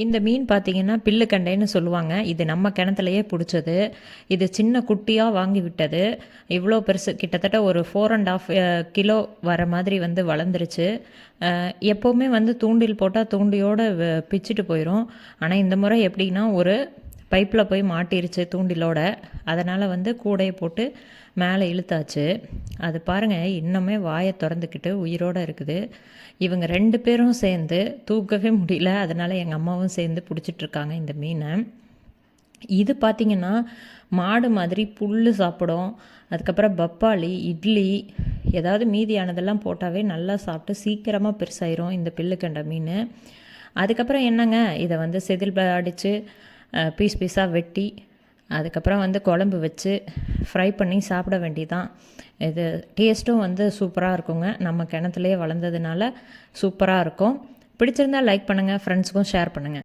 இந்த மீன் பார்த்தீங்கன்னா பில்லுக்கண்டைன்னு சொல்லுவாங்க. இது நம்ம கிணத்துலயே புடிச்சது. இது சின்ன குட்டியாக வாங்கி விட்டது. இவ்வளோ பெருசு கிட்டத்தட்ட ஒரு 4 1/2 கிலோ வர மாதிரி வந்து வளர்ந்துருச்சு. எப்போவுமே வந்து தூண்டில் போட்டால் தூண்டியோட பிச்சுட்டு போயிடும். ஆனால் இந்த முறை எப்படின்னா ஒரு பைப்பில் போய் மாட்டிருச்சு தூண்டிலோட. அதனால் வந்து கூடையை போட்டு மேலே இழுத்தாச்சு. அது பாருங்கள் இன்னுமே வாயை திறந்துக்கிட்டு உயிரோடு இருக்குது. இவங்க 2 பேரும் சேர்ந்து தூக்கவே முடியல. அதனால் எங்கள் அம்மாவும் சேர்ந்து பிடிச்சிட்ருக்காங்க இந்த மீனை. இது பார்த்திங்கன்னா மாடு மாதிரி புல் சாப்பிடும். அதுக்கப்புறம் பப்பாளி, இட்லி ஏதாவது மீதியானதெல்லாம் போட்டாவே நல்லா சாப்பிட்டு சீக்கிரமாக பெருசாயிரும் இந்த பில்லுக்கண்டை மீன். அதுக்கப்புறம் என்னங்க இதை வந்து செதில் அடித்து பீஸ் பீஸாக வெட்டி அதுக்கப்புறம் வந்து குழம்பு வச்சு ஃப்ரை பண்ணி சாப்பிட வேண்டியதான். இது டேஸ்ட்டும் வந்து சூப்பராக இருக்குங்க. நம்ம கிணத்துலேயே வளர்ந்ததுனால சூப்பராக இருக்கும். பிடிச்சிருந்தால் லைக் பண்ணுங்கள், ஃப்ரெண்ட்ஸுக்கும் ஷேர் பண்ணுங்கள்.